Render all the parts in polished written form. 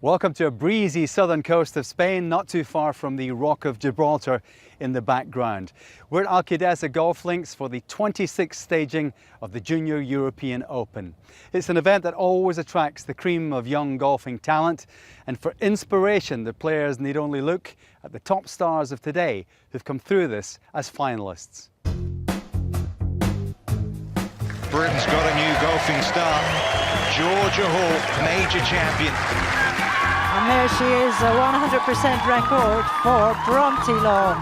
Welcome to a breezy southern coast of Spain, not too far from the Rock of Gibraltar in the background. We're at Alcadesa Golf Links for the 26th staging of the Junior European Open. It's an event that always attracts the cream of young golfing talent, and for inspiration the players need only look at the top stars of today who've come through this as finalists. Britain's got a new golfing star, Georgia Hall, major champion. And here she is, a 100% record for Bronte Lawn.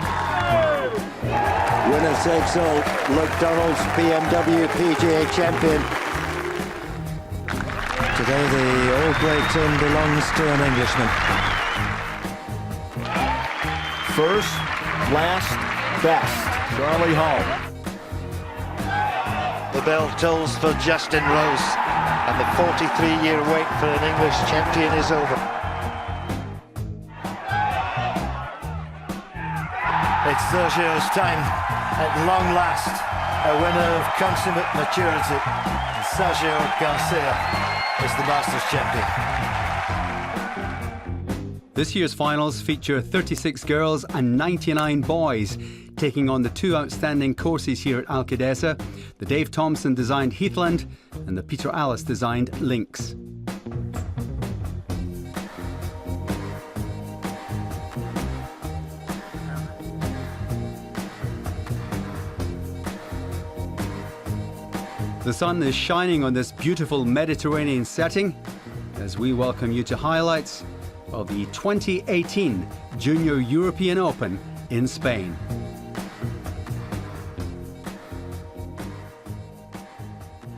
Winner takes all, McDonald's BMW PGA champion. Today the All Great Ton belongs to an Englishman. First, last, best, Charlie Hall. The bell tolls for Justin Rose, and the 43-year wait for an English champion is over. It's Sergio's time, at long last, a winner of consummate maturity. Sergio Garcia is the Masters champion. This year's finals feature 36 girls and 99 boys taking on the two outstanding courses here at Alcadesa, the Dave Thompson designed Heathland and the Peter Alliss designed Links. The sun is shining on this beautiful Mediterranean setting as we welcome you to highlights of the 2018 Junior European Open in Spain.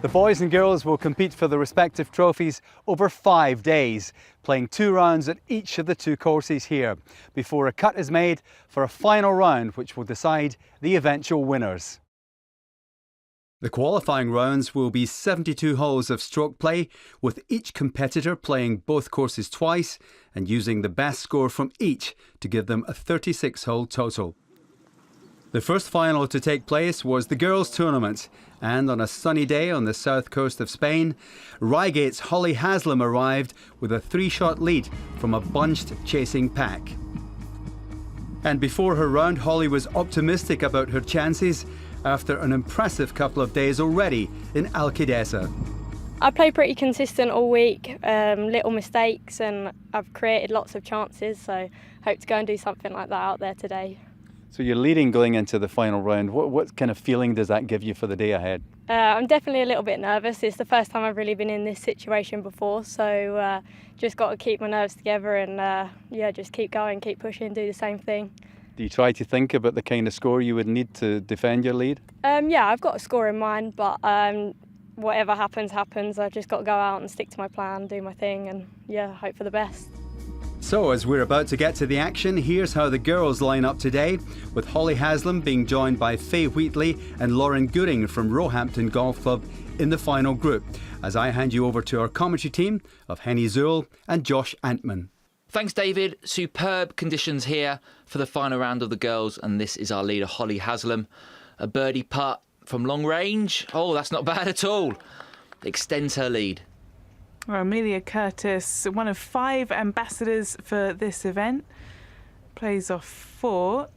The boys and girls will compete for the respective trophies over 5 days, playing 2 rounds at each of the 2 courses here, before a cut is made for a final round which will decide the eventual winners. The qualifying rounds will be 72 holes of stroke play, with each competitor playing both courses twice and using the best score from each to give them a 36-hole total. The first final to take place was the girls' tournament, and on a sunny day on the south coast of Spain, Reigate's Holly Haslam arrived with a 3-shot lead from a bunched chasing pack. And before her round, Holly was optimistic about her chances after an impressive couple of days already in Alcadesa. I play pretty consistent all week, little mistakes, and I've created lots of chances, so hope to go and do something like that out there today. So you're leading going into the final round. What kind of feeling does that give you for the day ahead? I'm definitely a little bit nervous. It's the first time I've really been in this situation before, so just got to keep my nerves together and just keep going, keep pushing, do the same thing. Do you try to think about the kind of score you would need to defend your lead? Yeah, I've got a score in mind, but whatever happens, happens. I've just got to go out and stick to my plan, do my thing, and hope for the best. So as we're about to get to the action, here's how the girls line up today, with Holly Haslam being joined by Faye Wheatley and Lauren Gooding from Roehampton Golf Club in the final group, as I hand you over to our commentary team of Henny Zuhl and Josh Antman. Thanks, David. Superb conditions here for the final round of the girls, and this is our leader, Holly Haslam. A birdie putt from long range. Oh, that's not bad at all. Extends her lead. Well, Amelia Curtis, one of 5 ambassadors for this event, plays off 4.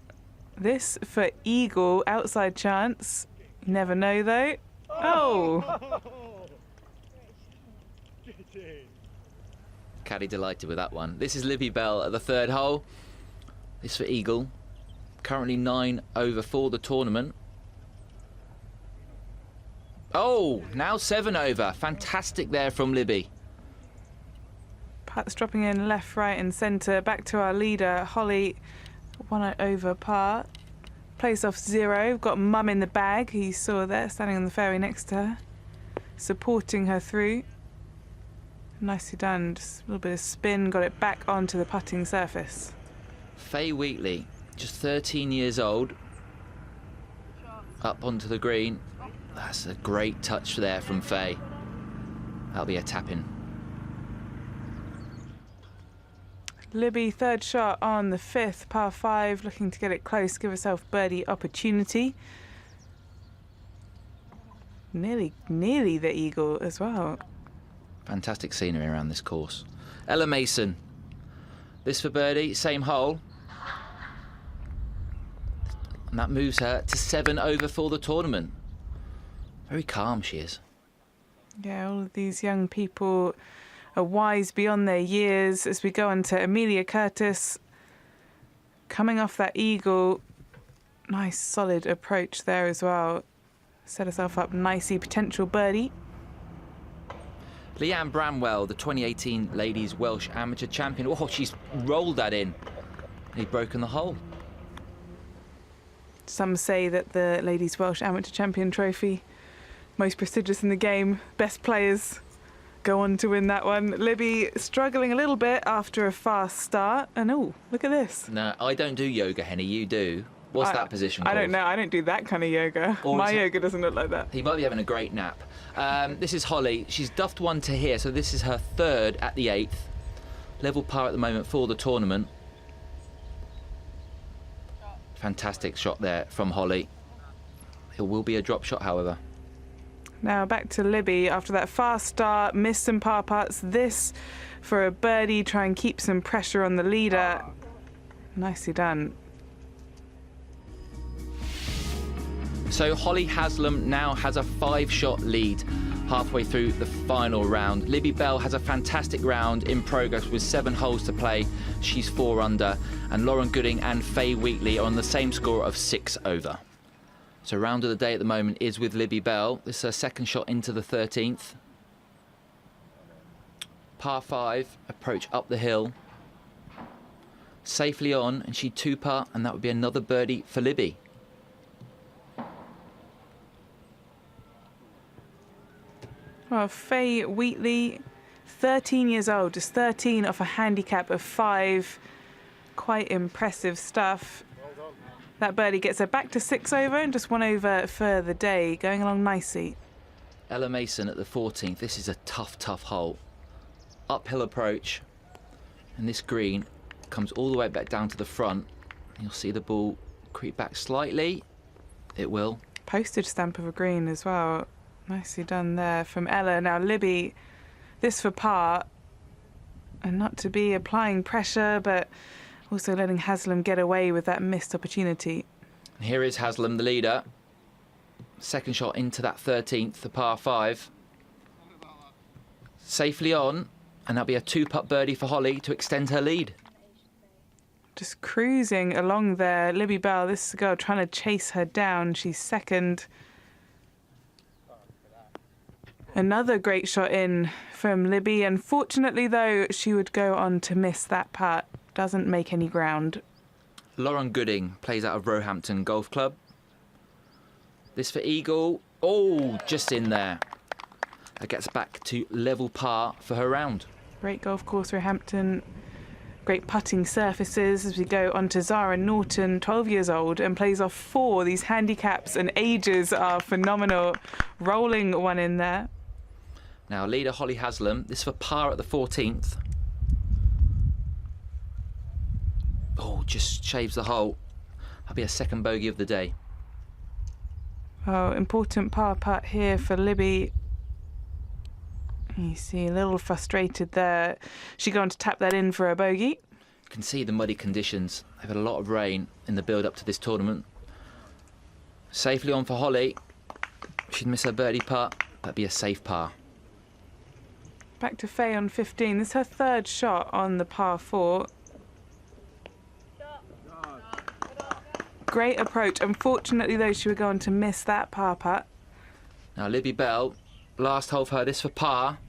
This for eagle, outside chance. You never know, though. Oh! Caddy delighted with that one. This is Libby Bell at the 3rd hole. This for eagle. Currently 9 over for the tournament. Oh, now 7 over. Fantastic there from Libby. Putts dropping in left, right and centre. Back to our leader, Holly, 1 over par. Plays off 0. Got Mum in the bag, who you saw there, standing on the fairway next to her, supporting her through. Nicely done, just a little bit of spin, got it back onto the putting surface. Faye Wheatley, just 13 years old, up onto the green. That's a great touch there from Faye. That'll be a tap-in. Libby, 3rd shot on the 5th, par 5, looking to get it close, give herself birdie opportunity. Nearly the eagle as well. Fantastic scenery around this course. Ella Mason This for birdie, same hole. And that moves her to 7 over for the tournament. Very calm she is. Yeah, all of these young people are wise beyond their years. As we go on to Amelia Curtis, coming off that eagle, nice solid approach there as well. Set herself up nicely, potential birdie. Leanne Bramwell, the 2018 Ladies Welsh Amateur Champion. Oh, she's rolled that in. He's broken the hole. Some say that the Ladies Welsh Amateur Champion trophy, most prestigious in the game, best players go on to win that one. Libby struggling a little bit after a fast start. And oh, look at this. No, I don't do yoga, Henny, you do. What's that position called? I don't know, I don't do that kind of yoga. My yoga doesn't look like that. He might be having a great nap. This is Holly. She's duffed one to here, so this is her third at the 8th. Level par at the moment for the tournament. Fantastic shot there from Holly. It will be a drop shot, however. Now back to Libby after that fast start, missed some par putts. This for a birdie, try and keep some pressure on the leader. Nicely done. So Holly Haslam now has a 5-shot lead halfway through the final round. Libby Bell has a fantastic round in progress with 7 holes to play. She's 4 under. And Lauren Gooding and Faye Wheatley are on the same score of 6 over. So round of the day at the moment is with Libby Bell. This is her second shot into the 13th. Par 5, approach up the hill. Safely on, and she 2-putt, and that would be another birdie for Libby. Well, Faye Wheatley, 13 years old, just 13 off a handicap of 5. Quite impressive stuff. That birdie gets her back to 6 over and just 1 over for the day, going along nicely. Ella Mason at the 14th. This is a tough, tough hole. Uphill approach, and this green comes all the way back down to the front. You'll see the ball creep back slightly. It will. Postage stamp of a green as well. Nicely done there from Ella. Now Libby, this for par, and not to be applying pressure, but also letting Haslam get away with that missed opportunity. And here is Haslam, the leader. Second shot into that 13th, the par 5. Safely on, and that'll be a 2-putt birdie for Holly to extend her lead. Just cruising along there. Libby Bell, this girl trying to chase her down. She's second. Another great shot in from Libby. Unfortunately, though, she would go on to miss that putt. Doesn't make any ground. Lauren Gooding plays out of Roehampton Golf Club. This for eagle. Oh, just in there. That gets back to level par for her round. Great golf course, Roehampton. Great putting surfaces as we go on to Zara Norton, 12 years old, and plays off 4. These handicaps and ages are phenomenal. Rolling one in there. Now, leader Holly Haslam. This for par at the 14th. Oh, just shaves the hole. That'll be a second bogey of the day. Oh, important par putt here for Libby. You see a little frustrated there. She going to tap that in for a bogey. You can see the muddy conditions. They've had a lot of rain in the build-up to this tournament. Safely on for Holly. She'd miss her birdie putt. That'd be a safe par. Back to Faye on 15. This is her third shot on the par 4. Great approach. Unfortunately, though, she would go on to miss that par putt. Now, Libby Bell, last hole for her. This for par.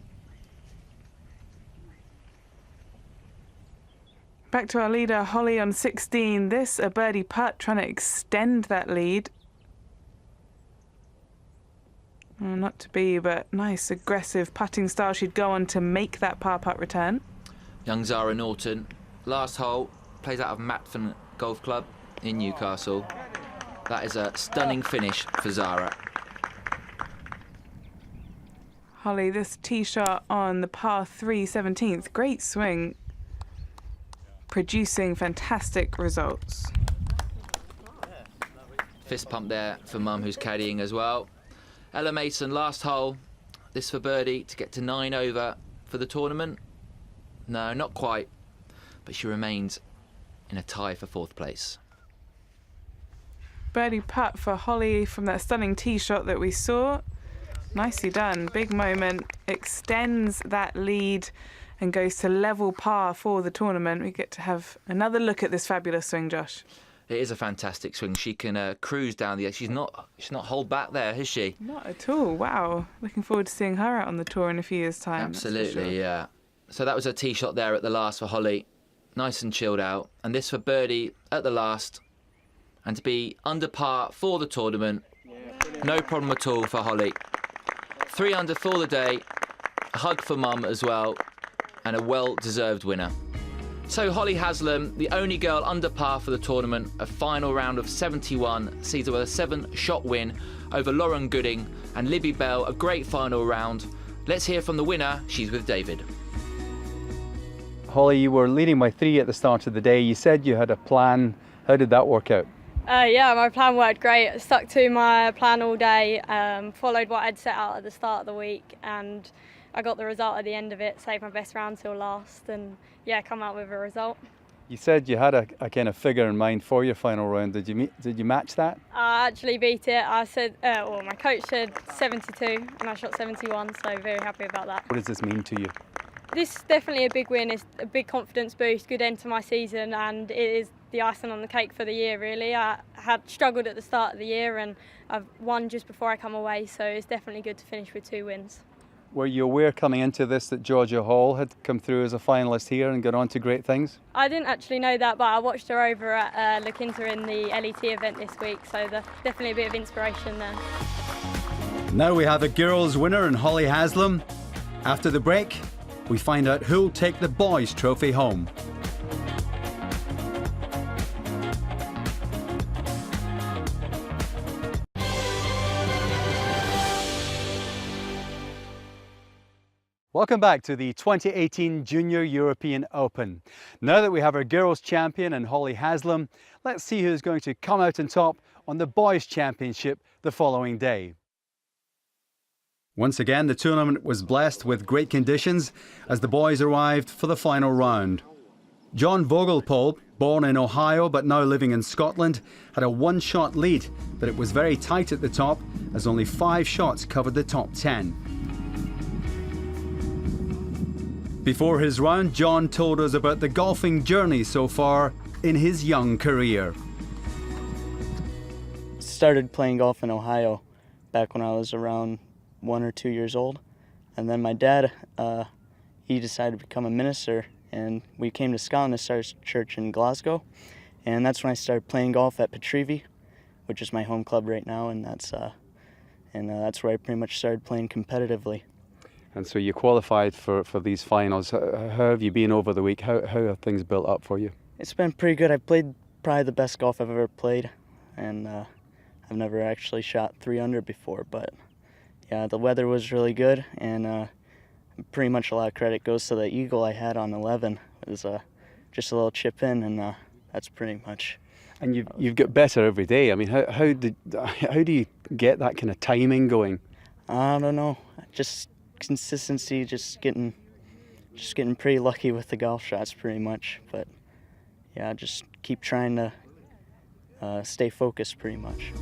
Back to our leader, Holly on 16. This a birdie putt, trying to extend that lead. Well, not to be, but nice aggressive putting style. She'd go on to make that par putt return. Young Zara Norton, last hole, plays out of Matford Golf Club in Newcastle. That is a stunning finish for Zara. Holly, this tee shot on the par 3 17th. Great swing. Producing fantastic results. Fist pump there for Mum, who's caddying as well. Ella Mason, last hole. This for birdie to get to 9 over for the tournament. No, not quite. but she remains in a tie for 4th place. Birdie putt for Holly from that stunning tee shot that we saw. Nicely done. Big moment. Extends that lead and goes to level par for the tournament. We get to have another look at this fabulous swing, Josh. It is a fantastic swing. She can cruise down the edge. She's not hold back there, is she? Not at all. Wow. Looking forward to seeing her out on the tour in a few years' time. Absolutely, yeah. So that was a tee shot there at the last for Holly. Nice and chilled out. And this for birdie at the last. And to be under par for the tournament. No problem at all for Holly. 3 under for the day. A hug for mum as well. And a well-deserved winner. So Holly Haslam, the only girl under par for the tournament, a final round of 71, sees her with a 7-shot win over Lauren Gooding and Libby Bell, a great final round. Let's hear from the winner. She's with David. Holly, you were leading by 3 at the start of the day. You said you had a plan. How did that work out? Yeah, my plan worked great. I stuck to my plan all day, followed what I'd set out at the start of the week, and I got the result at the end of it, saved my best round till last, and yeah, come out with a result. You said you had a kind of figure in mind for your final round. Did you match that? I actually beat it. I said, well, my coach said 72, and I shot 71, so very happy about that. What does this mean to you? This is definitely a big win. It's a big confidence boost, good end to my season, and it is the icing on the cake for the year, really. I had struggled at the start of the year, and I've won just before I come away, so it's definitely good to finish with 2 wins. Were you aware coming into this that Georgia Hall had come through as a finalist here and gone on to great things? I didn't actually know that, but I watched her over at Lakinta in the LET event this week, so there's definitely a bit of inspiration there. Now we have a girls winner in Holly Haslam. After the break, we find out who'll take the boys' trophy home. Welcome back to the 2018 Junior European Open. Now that we have our girls champion in Holly Haslam, let's see who's going to come out on top on the boys championship the following day. Once again, the tournament was blessed with great conditions as the boys arrived for the final round. John Vogelpohl, born in Ohio but now living in Scotland, had a 1-shot lead, but it was very tight at the top as only 5 shots covered the top 10. Before his round, John told us about the golfing journey so far in his young career. Started playing golf in Ohio back when I was around 1 or 2 years old, and then my dad, he decided to become a minister, and we came to Scotland to start a church in Glasgow, and that's when I started playing golf at Petrivi, which is my home club right now, and that's where I pretty much started playing competitively. And so you qualified for these finals. How have you been over the week? How have things built up for you? It's been pretty good. I've played probably the best golf I've ever played, and I've never actually shot 3 under before, but yeah, the weather was really good, and pretty much a lot of credit goes to the eagle I had on 11. It was just a little chip in, and that's pretty much. And you've got better every day. I mean, how do you get that kind of timing going? I don't know. Just consistency, just getting pretty lucky with the golf shots pretty much, but yeah, just keep trying to stay focused pretty much.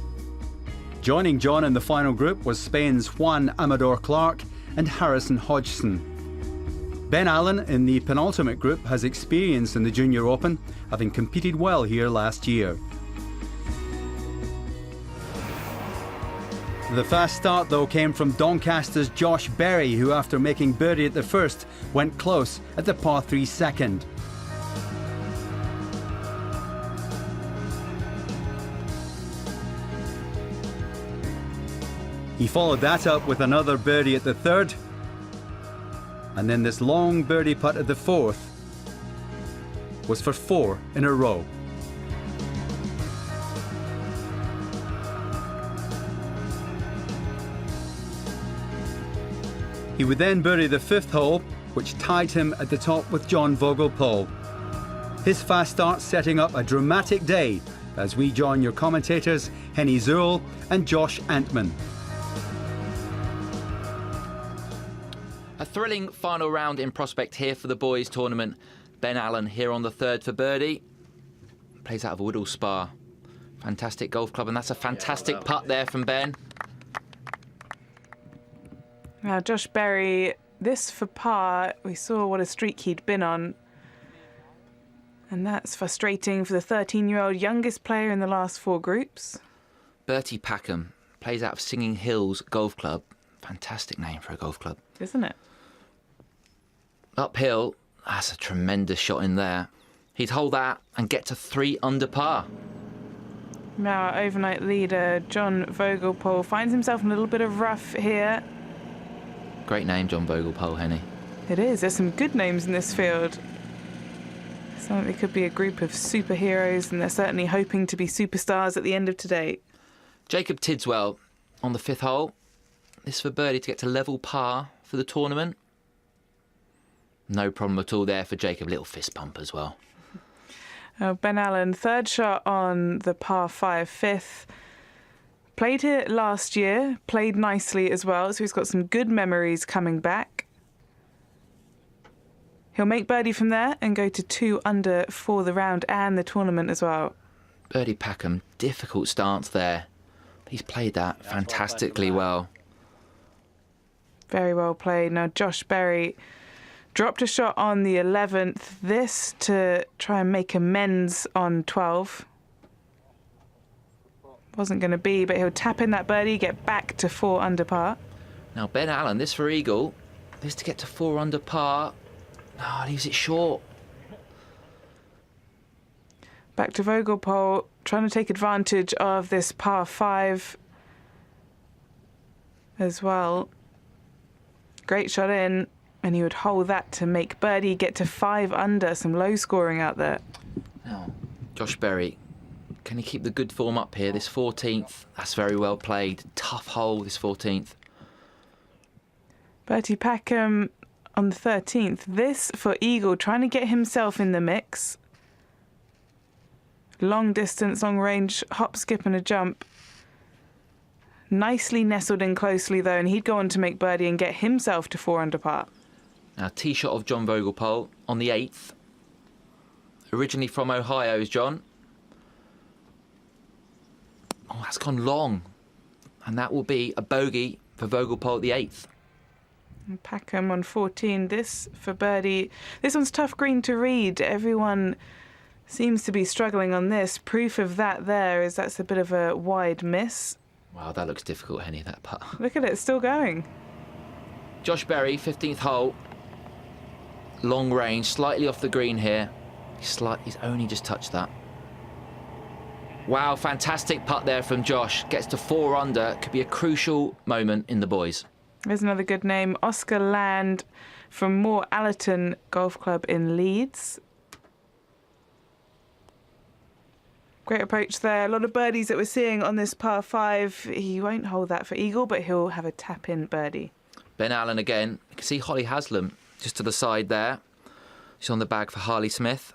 Joining John in the final group was Spain's Juan Amador Clark and Harrison Hodgson. Ben Allen in the penultimate group has experience in the Junior Open, having competed well here last year. The fast start, though, came from Doncaster's Josh Berry, who, after making birdie at the first, went close at the par 3 second. He followed that up with another birdie at the third, and then this long birdie putt at the fourth was for 4 in a row. He would then birdie the 5th hole, which tied him at the top with John Vogelpohl. His fast start setting up a dramatic day as we join your commentators Henny Zuhl and Josh Antman. A thrilling final round in prospect here for the boys tournament. Ben Allen here on the third for birdie. Plays out of Woodall Spa. Fantastic golf club, and that's a fantastic putt there from Ben. Now, Josh Berry, this for par, we saw what a streak he'd been on. And that's frustrating for the 13-year-old youngest player in the last 4 groups. Bertie Packham plays out of Singing Hills Golf Club. Fantastic name for a golf club. Isn't it? Uphill, that's a tremendous shot in there. He'd hold that and get to 3 under par. Now, our overnight leader, John Vogelpohl, finds himself in a little bit of rough here. Great name, John Vogelpohl, Henny. It is. There's some good names in this field. Sounds like they could be a group of superheroes, and they're certainly hoping to be superstars at the end of today. Jacob Tidswell on the 5th hole. This for birdie to get to level par for the tournament. No problem at all there for Jacob. Little fist pump as well. Ben Allen, 3rd shot on the par 5 5th. Played here last year, played nicely as well, so he's got some good memories coming back. He'll make birdie from there and go to 2 under for the round and the tournament as well. Bertie Packham, difficult stance there. He's played that fantastically well. Very well played. Now, Josh Berry dropped a shot on the 11th. This to try and make amends on 12. Wasn't going to be, but he'll tap in that birdie, get back to 4 under par. Now, Ben Allen, this for eagle. This to get to 4 under par. No, leaves it short. Back to Vogelpohl, trying to take advantage of this par 5 as well. Great shot in, and he would hold that to make birdie, get to 5 under. Some low scoring out there. Now, Josh Berry, can he keep the good form up here? This 14th, that's very well played. Tough hole, this 14th. Bertie Packham on the 13th. This for eagle, trying to get himself in the mix. Long distance, long range, hop, skip and a jump. Nicely nestled in closely though, and he'd go on to make birdie and get himself to 4 under par. Now, tee shot of John Vogelpohl on the 8th. Originally from Ohio is John. Oh, that's gone long. And that will be a bogey for Vogelpohl at the 8th. And Packham on 14. This for birdie. This one's tough green to read. Everyone seems to be struggling on this. Proof of that there is that's a bit of a wide miss. Wow, that looks difficult, Henny, that putt. Look at it, it's still going. Josh Berry, 15th hole. Long range, slightly off the green here. He's only just touched that. Wow, fantastic putt there from Josh. Gets to 4 under. Could be a crucial moment in the boys. There's another good name, Oscar Land from Moore Allerton Golf Club in Leeds. Great approach there. A lot of birdies that we're seeing on this par 5. He won't hold that for eagle, but he'll have a tap-in birdie. Ben Allen again. You can see Holly Haslam just to the side there. She's on the bag for Harley Smith.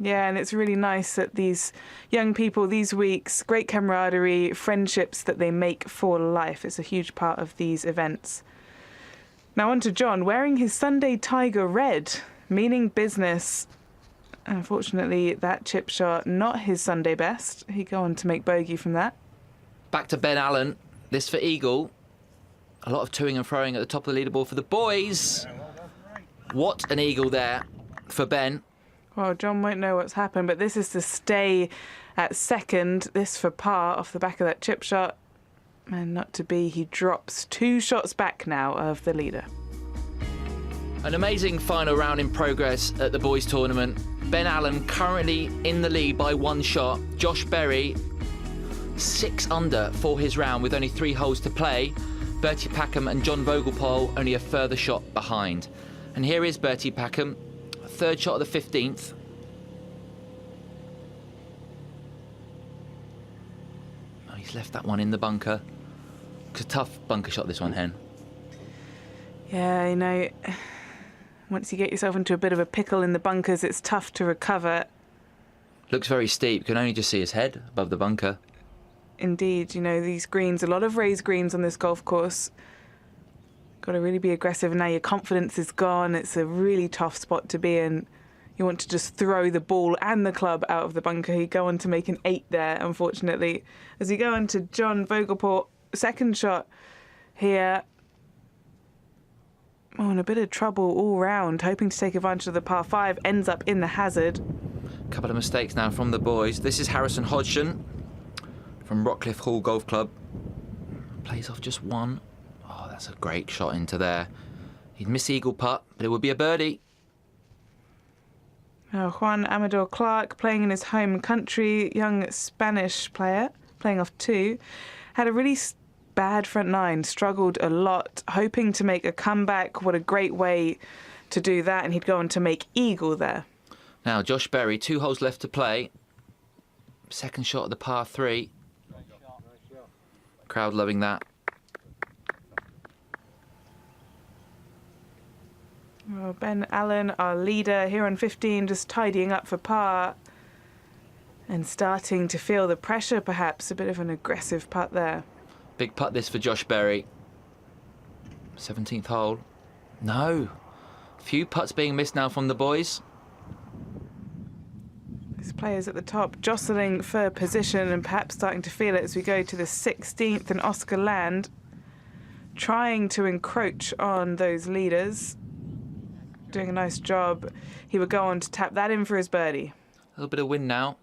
Yeah, and it's really nice that these young people, these weeks, great camaraderie, friendships that they make for life. It's a huge part of these events. Now on to John, wearing his Sunday Tiger red, meaning business. Unfortunately, that chip shot, not his Sunday best. He'd go on to make bogey from that. Back to Ben Allen. This for eagle. A lot of toing and throwing at the top of the leaderboard for the boys. What an eagle there for Ben. Well, John won't know what's happened, but this is to stay at second. This for par off the back of that chip shot. And not to be, he drops 2 shots back now of the leader. An amazing final round in progress at the boys' tournament. Ben Allen currently in the lead by 1 shot. Josh Berry 6 under for his round with only 3 holes to play. Bertie Packham and John Vogelpohl only a further shot behind. And here is Bertie Packham, 3rd shot of the 15th. Oh, he's left that one in the bunker. It's a tough bunker shot, this one, Hen. Yeah, you know, once you get yourself into a bit of a pickle in the bunkers, it's tough to recover. Looks very steep. You can only just see his head above the bunker. Indeed, you know, these greens, a lot of raised greens on this golf course. Got to really be aggressive. Now your confidence is gone. It's a really tough spot to be in. You want to just throw the ball and the club out of the bunker. He'd go on to make an 8 there, unfortunately. As we go on to John Vogelpohl, second shot here. Oh, in a bit of trouble all round, hoping to take advantage of the par 5, ends up in the hazard. Couple of mistakes now from the boys. This is Harrison Hodgson from Rockcliffe Hall Golf Club. Plays off just one. Oh, that's a great shot into there. He'd miss eagle putt, but it would be a birdie. Now Juan Amador Clark, playing in his home country, young Spanish player, playing off 2, had a really bad front 9, struggled a lot, hoping to make a comeback. What a great way to do that, and he'd go on to make eagle there. Now Josh Berry, 2 holes left to play. Second shot at the par 3. Crowd loving that. Well, Ben Allen, our leader, here on 15, just tidying up for par and starting to feel the pressure, perhaps. A bit of an aggressive putt there. Big putt this for Josh Berry. 17th hole. No. Few putts being missed now from the boys. These players at the top jostling for position and perhaps starting to feel it as we go to the 16th, and Oscar Land trying to encroach on those leaders. Doing a nice job. He would go on to tap that in for his birdie. A little bit of wind now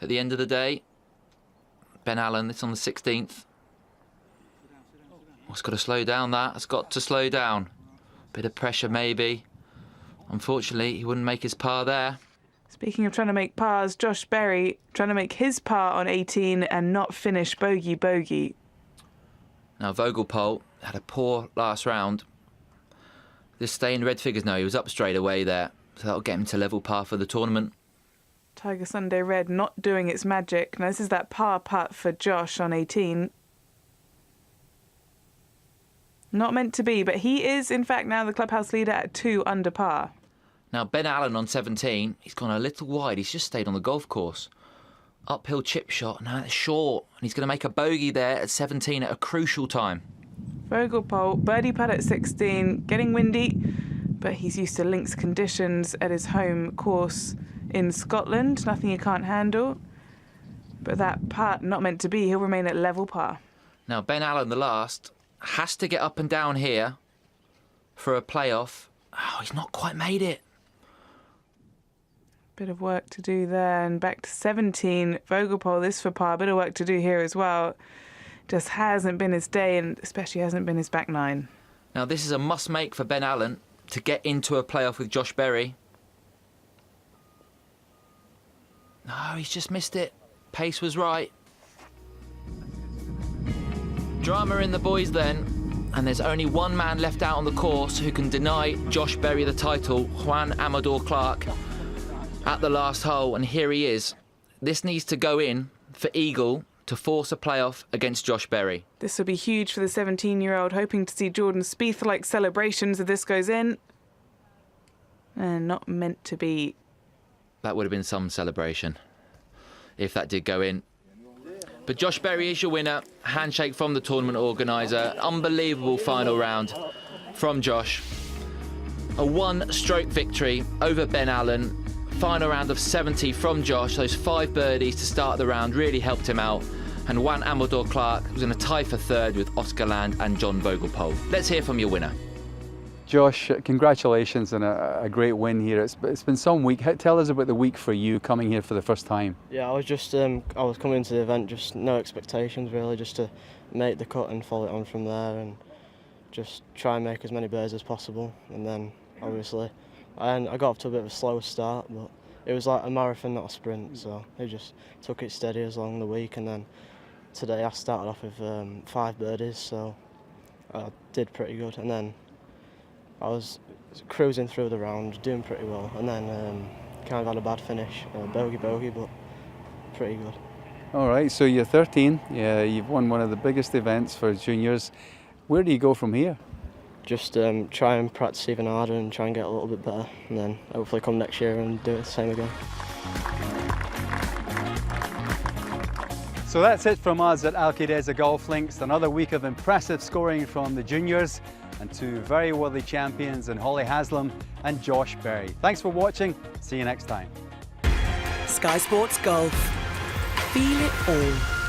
at the end of the day. Ben Allen, it's on the 16th. Oh, it's got to slow down that. It's got to slow down. Bit of pressure maybe. Unfortunately, he wouldn't make his par there. Speaking of trying to make pars, Josh Berry trying to make his par on 18 and not finish bogey. Now Vogelpohl had a poor last round. Just stay in red figures now. He was up straight away there. So that'll get him to level par for the tournament. Tiger Sunday Red not doing its magic. Now this is that par putt for Josh on 18. Not meant to be, but he is in fact now the clubhouse leader at 2 under par. Now Ben Allen on 17, he's gone a little wide. He's just stayed on the golf course. Uphill chip shot, now it's short. And he's going to make a bogey there at 17 at a crucial time. Vogelpohl, birdie putt at 16, getting windy, but he's used to links conditions at his home course in Scotland. Nothing he can't handle. But that putt, not meant to be, he'll remain at level par. Now Ben Allen, the last, has to get up and down here for a playoff. Oh, he's not quite made it. Bit of work to do there, and back to 17. Vogelpohl, this for par, bit of work to do here as well. Just hasn't been his day, and especially hasn't been his back 9. Now this is a must-make for Ben Allen to get into a playoff with Josh Berry. No, he's just missed it. Pace was right. Drama in the boys then, and there's only one man left out on the course who can deny Josh Berry the title, Juan Amador Clark, at the last hole, and here he is. This needs to go in for eagle to force a playoff against Josh Berry. This will be huge for the 17-year-old, hoping to see Jordan Spieth-like celebrations if this goes in. And not meant to be. That would have been some celebration if that did go in. But Josh Berry is your winner. Handshake from the tournament organiser. Unbelievable final round from Josh. A 1-stroke victory over Ben Allen. Final round of 70 from Josh. Those 5 birdies to start the round really helped him out. And Juan Amador Clark was in a tie for 3rd with Oscar Land and John Vogelpohl. Let's hear from your winner. Josh, congratulations on a great win here. It's been some week. Tell us about the week for you coming here for the first time. Yeah, I was just I was coming into the event, just no expectations really, just to make the cut and follow it on from there, and just try and make as many birdies as possible. And then obviously, I got off to a bit of a slower start, but it was like a marathon, not a sprint. So I just took it steady along the week, and then today I started off with 5 birdies, so I did pretty good. And then I was cruising through the round, doing pretty well, and then kind of had a bad finish, bogey, but pretty good. All right, so you're 13. Yeah, you've won one of the biggest events for juniors. Where do you go from here? Just try and practice even harder and try and get a little bit better, and then hopefully come next year and do it the same again. So that's it from us at Alkideza Golf Links. Another week of impressive scoring from the juniors. and two very worthy champions in Holly Haslam and Josh Berry. Thanks for watching. See you next time. Sky Sports Golf. Feel it all.